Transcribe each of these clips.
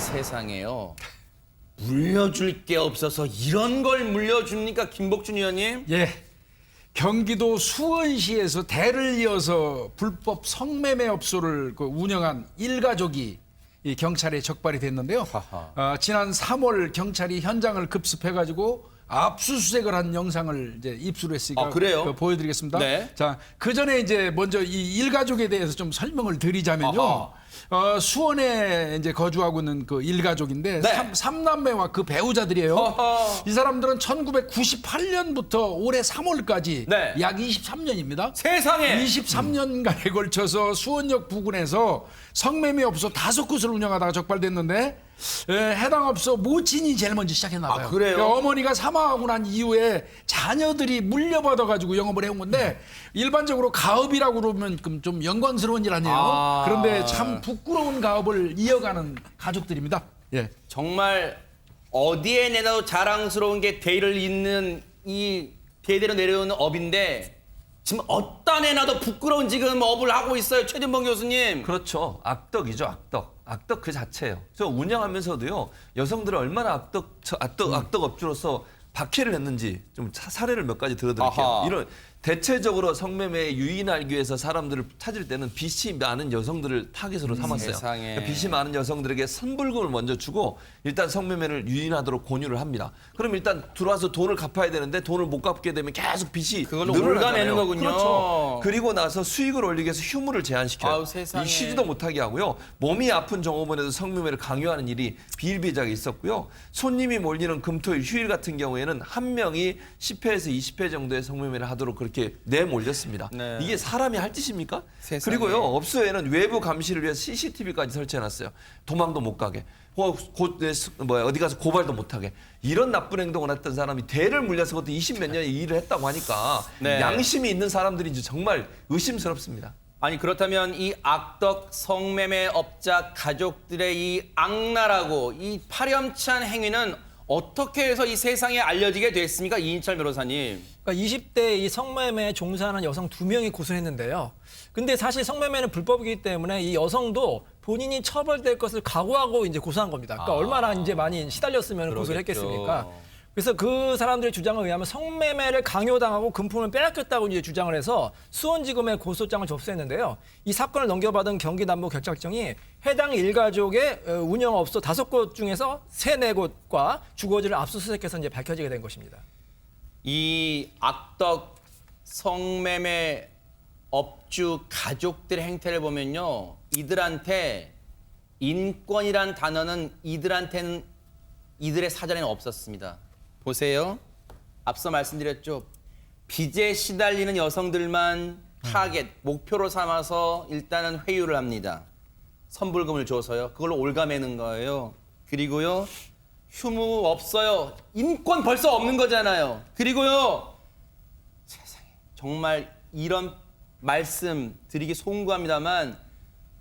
세상에요. 물려줄 게 없어서 이런 걸 물려줍니까, 김복준 의원님? 예. 경기도 수원시에서 대를 이어서 불법 성매매업소를 운영한 일가족이 이 경찰에 적발이 됐는데요. 지난 3월 경찰이 현장을 급습해가지고 압수수색을 한 영상을 이제 입수를 했으니까 그래요? 보여드리겠습니다. 네. 자, 그 전에 이제 먼저 이 일가족에 대해서 좀 설명을 드리자면요. 수원에 이제 거주하고 있는 그 일가족인데 네. 삼남매와 그 배우자들이에요. 이 사람들은 1998년부터 올해 3월까지 네. 약 23년입니다. 세상에! 23년간에 걸쳐서 수원역 부근에서 성매매업소 5곳을 운영하다가 적발됐는데 해당 업소 모친이 제일 먼저 시작했나 봐요. 그래요? 그러니까 어머니가 사망하고 난 이후에 자녀들이 물려받아가지고 영업을 해온 건데 일반적으로 가업이라고 그러면 좀 영광스러운 일 아니에요? 그런데 참 부끄러운 가업을 이어가는 가족들입니다. 예. 정말 어디에 내놔도 자랑스러운 게 대를 잇는 이 대대로 내려오는 업인데 지금 어디다 내놔도 부끄러운 지금 업을 하고 있어요. 최진봉 교수님. 그렇죠. 악덕이죠, 악덕. 악덕 그 자체예요. 저 운영하면서도요. 여성들을 얼마나 악덕 업주로서 박해를 했는지 좀 사례를 몇 가지 들어드릴게요. 아하. 이런 대체적으로 성매매에 유인하기 위해서 사람들을 찾을 때는 빚이 많은 여성들을 타깃으로 삼았어요. 세상에. 그러니까 빚이 많은 여성들에게 선불금을 먼저 주고 일단 성매매를 유인하도록 권유를 합니다. 그럼 일단 들어와서 돈을 갚아야 되는데 돈을 못 갚게 되면 계속 빚이 그걸로 늘어나잖아요. 올가매는 거군요. 그렇죠. 그리고 나서 수익을 올리기 위해서 휴무를 제한시켜요. 아우, 세상에. 이 쉬지도 못하게 하고요. 몸이 아픈 종업원에도 성매매를 강요하는 일이 비일비재하게 있었고요. 손님이 몰리는 금토일 휴일 같은 경우에는 한 명이 10회에서 20회 정도의 성매매를 하도록 그렇게 내몰렸습니다. 네. 이게 사람이 할 짓입니까? 세상에. 그리고요. 업소에는 외부 감시를 위해서 CCTV까지 설치해놨어요. 도망도 못 가게. 어디 가서 고발도 못하게. 이런 나쁜 행동을 했던 사람이 대를 물려서 그것도 20몇 년의 일을 했다고 하니까 네. 양심이 있는 사람들인지 정말 의심스럽습니다. 아니 그렇다면 이 악덕 성매매업자 가족들의 이 악랄하고 이 파렴치한 행위는 어떻게 해서 이 세상에 알려지게 됐습니까? 이인철 변호사님. 그러니까 20대 이 성매매에 종사하는 여성 2명이 고소를 했는데요. 근데 사실 성매매는 불법이기 때문에 이 여성도 본인이 처벌될 것을 각오하고 이제 고소한 겁니다. 그러니까 얼마나 이제 많이 시달렸으면 고소를 그러겠죠. 했겠습니까? 그래서 그 사람들의 주장에 의하면 성매매를 강요당하고 금품을 빼앗겼다고 이제 주장을 해서 수원지검에 고소장을 접수했는데요. 이 사건을 넘겨받은 경기남부경찰청이 해당 일가족의 운영업소 5곳 중에서 3-4곳과 주거지를 압수수색해서 이제 밝혀지게 된 것입니다. 이 악덕 성매매 업주 가족들의 행태를 보면요. 이들한테 인권이란 단어는 이들의 사전에는 없었습니다. 보세요. 앞서 말씀드렸죠. 빚에 시달리는 여성들만 타겟, 목표로 삼아서 일단은 회유를 합니다. 선불금을 줘서요. 그걸로 올가매는 거예요. 그리고요. 휴무 없어요. 인권 벌써 없는 거잖아요. 그리고요. 세상에 정말 이런 말씀 드리기 송구합니다만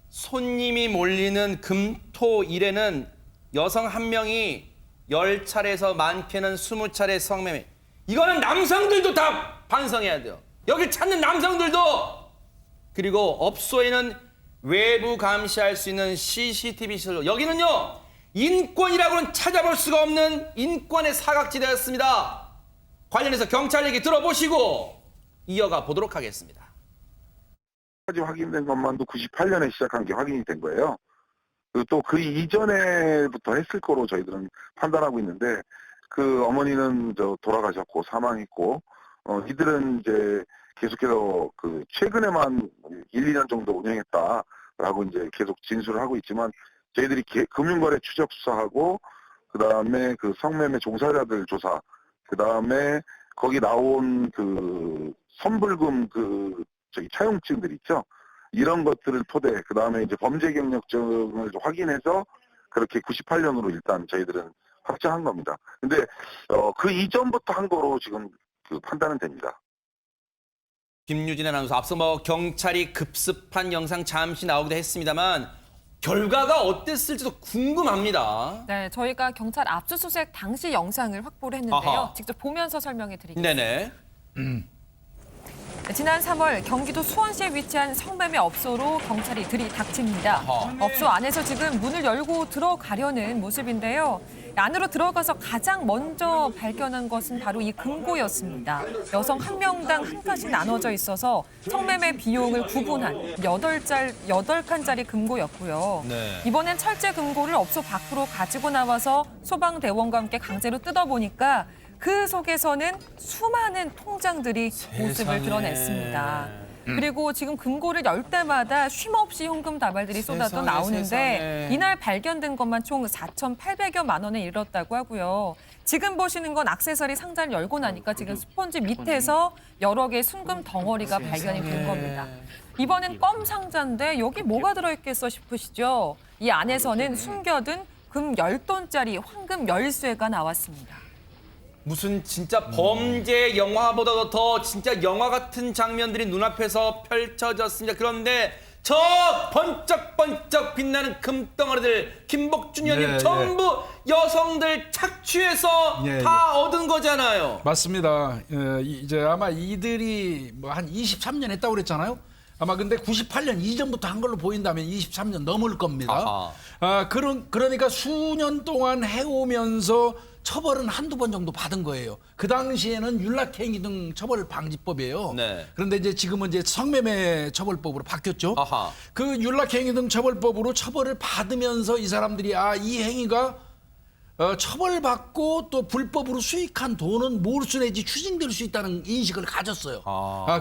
손님이 몰리는 금토일에는 여성 한 명이 10차례에서 많게는 20차례 성매매. 이거는 남성들도 다 반성해야 돼요. 여기 찾는 남성들도. 그리고 업소에는 외부 감시할 수 있는 CCTV 시설. 여기는요. 인권이라고는 찾아볼 수가 없는 인권의 사각지대였습니다. 관련해서 경찰 얘기 들어보시고 이어가 보도록 하겠습니다. 까지 확인된 것만도 98년에 시작한 게 확인이 된 거예요. 또 그 이전에부터 했을 거로 저희들은 판단하고 있는데 그 어머니는 돌아가셨고 사망했고 이들은 이제 계속해서 그 최근에만 1-2년 정도 운영했다라고 이제 계속 진술을 하고 있지만 저희들이 금융거래 추적 수사하고 그다음에 그 성매매 종사자들 조사 그다음에 거기 나온 그 선불금 차용증들 있죠. 이런 것들을 토대, 그 다음에 이제 범죄 경력증을 확인해서 그렇게 98년으로 일단 저희들은 확정한 겁니다. 근데, 그 이전부터 한 거로 지금 그 판단은 됩니다. 김유진 아나운서, 앞서 뭐 경찰이 급습한 영상 잠시 나오기도 했습니다만 결과가 어땠을지도 궁금합니다. 네, 저희가 경찰 압수수색 당시 영상을 확보를 했는데요. 아하. 직접 보면서 설명해 드리겠습니다. 네네. 지난 3월 경기도 수원시에 위치한 성매매 업소로 경찰이 들이닥칩니다. 업소 안에서 지금 문을 열고 들어가려는 모습인데요. 안으로 들어가서 가장 먼저 발견한 것은 바로 이 금고였습니다. 여성 한 명당 한 칸씩 나눠져 있어서 성매매 비용을 구분한 8칸짜리 금고였고요. 네. 이번엔 철제 금고를 업소 밖으로 가지고 나와서 소방대원과 함께 강제로 뜯어보니까 그 속에서는 수많은 통장들이 모습을 드러냈습니다. 그리고 지금 금고를 열 때마다 쉼없이 현금 다발들이 쏟아져 세상에, 나오는데 세상에. 이날 발견된 것만 총 4,800여만 원에 이르렀다고 하고요. 지금 보시는 건 액세서리 상자를 열고 나니까 지금 스펀지 밑에서 여러 개의 순금 덩어리가 발견이 된 겁니다. 이번엔 껌 상자인데 여기 뭐가 들어있겠어 싶으시죠? 이 안에서는 숨겨둔 금 10돈짜리 황금 열쇠가 나왔습니다. 무슨 진짜 범죄 영화보다도 더 진짜 영화 같은 장면들이 눈앞에서 펼쳐졌습니다. 그런데 저 번쩍번쩍 빛나는 금덩어리들 김복준 의원님 예, 전부 여성들 착취해서 예, 다 얻은 거잖아요. 맞습니다. 이제 아마 이들이 뭐 한 23년 했다고 그랬잖아요. 아마 근데 98년 이전부터 한 걸로 보인다면 23년 넘을 겁니다. 그러니까 수년 동안 해오면서 처벌은 한두 번 정도 받은 거예요. 그 당시에는 윤락행위 등 처벌방지법이에요. 네. 그런데 이제 지금은 이제 성매매 처벌법으로 바뀌었죠. 아하. 그 윤락행위 등 처벌법으로 처벌을 받으면서 이 사람들이 이 행위가 처벌받고 또 불법으로 수익한 돈은 몰수 내지 추징될 수 있다는 인식을 가졌어요.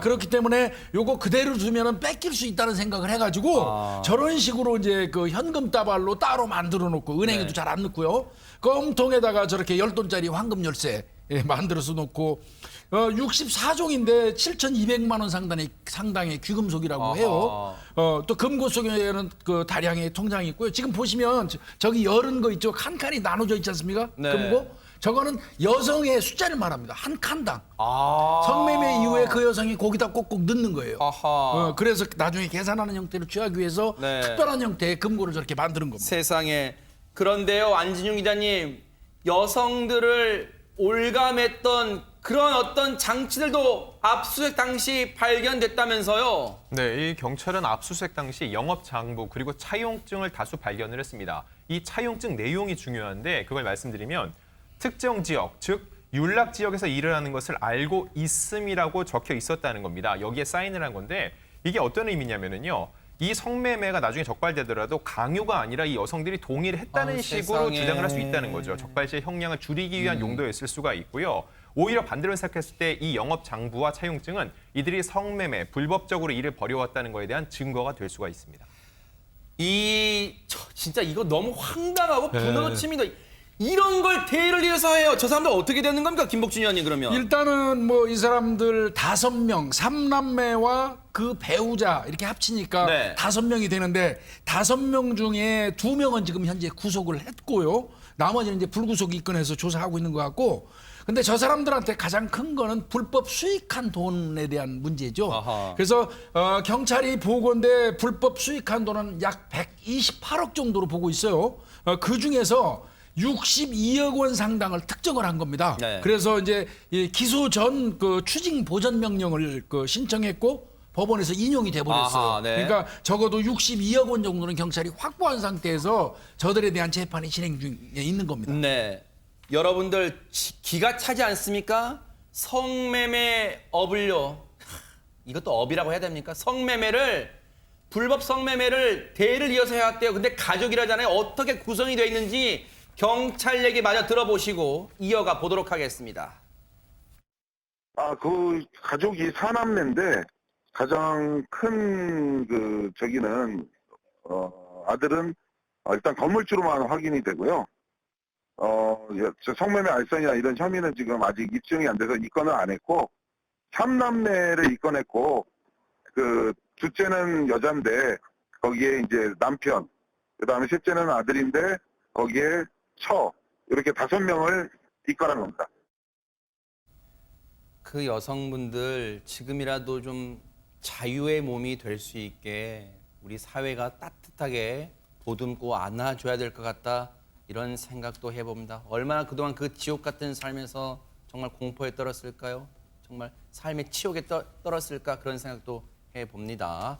그렇기 때문에 요거 그대로 두면은 뺏길 수 있다는 생각을 해가지고 저런 식으로 이제 그 현금 다발로 따로 만들어 놓고 은행에도 네. 잘 안 넣고요. 껌통에다가 저렇게 10돈짜리 황금 열쇠 만들어서 놓고 64종인데 7,200만 원 상당의 귀금속이라고 해요. 또 금고 속에는 그 다량의 통장이 있고요. 지금 보시면 저기 열은 거 있죠. 칸칸이 나눠져 있지 않습니까? 네. 금고. 저거는 여성의 숫자를 말합니다. 한 칸당. 성매매 이후에 그 여성이 거기다 꼭꼭 넣는 거예요. 아하. 그래서 나중에 계산하는 형태를 취하기 위해서 네. 특별한 형태의 금고를 저렇게 만드는 겁니다. 세상에. 그런데요, 안진용 기자님, 여성들을 올감했던 그런 어떤 장치들도 압수수색 당시 발견됐다면서요? 네, 이 경찰은 압수수색 당시 영업장부 그리고 차용증을 다수 발견을 했습니다. 이 차용증 내용이 중요한데 그걸 말씀드리면 특정 지역, 즉 윤락 지역에서 일을 하는 것을 알고 있음이라고 적혀 있었다는 겁니다. 여기에 사인을 한 건데 이게 어떤 의미냐면요. 이 성매매가 나중에 적발되더라도 강요가 아니라 이 여성들이 동의를 했다는 식으로 세상에. 주장을 할 수 있다는 거죠. 적발 시의 형량을 줄이기 위한 용도였을 수가 있고요. 오히려 반대로 생각했을 때 이 영업 장부와 차용증은 이들이 성매매, 불법적으로 일을 벌여왔다는 것에 대한 증거가 될 수가 있습니다. 진짜 이거 너무 황당하고 분노치입니다. 이런 걸 대의를 위해서 해요. 저 사람들 어떻게 되는 겁니까, 김복준 의원님 그러면? 일단은 뭐 이 사람들 5명, 3남매와 그 배우자 이렇게 합치니까 네. 5명이 되는데 5명 중에 2명은 지금 현재 구속을 했고요. 나머지는 이제 불구속 입건해서 조사하고 있는 것 같고. 근데 저 사람들한테 가장 큰 거는 불법 수익한 돈에 대한 문제죠. 아하. 그래서 경찰이 보건대 불법 수익한 돈은 약 128억 정도로 보고 있어요. 그 중에서 62억 원 상당을 특정을 한 겁니다. 네. 그래서 이제 이 기소 전 그 추징 보전 명령을 그 신청했고 법원에서 인용이 돼 버렸어요. 아하, 네. 그러니까 적어도 62억 원 정도는 경찰이 확보한 상태에서 저들에 대한 재판이 진행 중에 있는 겁니다. 네. 여러분들 기가 차지 않습니까? 성매매 업을요. 이것도 업이라고 해야 됩니까? 불법 성매매를 대의를 이어서 해왔대요. 근데 가족이라잖아요. 어떻게 구성이 돼 있는지 경찰 얘기 마저 들어보시고 이어가 보도록 하겠습니다. 그 가족이 4남매인데 가장 큰 아들은 일단 건물주로만 확인이 되고요. 성매매 알선이나 이런 혐의는 지금 아직 입증이 안 돼서 입건을 안 했고 3남매를 입건했고 그 둘째는 여자인데 거기에 이제 남편, 그다음에 셋째는 아들인데 거기에 이렇게 5명을 입건한 겁니다. 그 여성분들 지금이라도 좀 자유의 몸이 될 수 있게 우리 사회가 따뜻하게 보듬고 안아줘야 될 것 같다. 이런 생각도 해봅니다. 얼마나 그동안 그 지옥 같은 삶에서 정말 공포에 떨었을까요? 정말 삶의 치욕에 떨었을까 그런 생각도 해봅니다.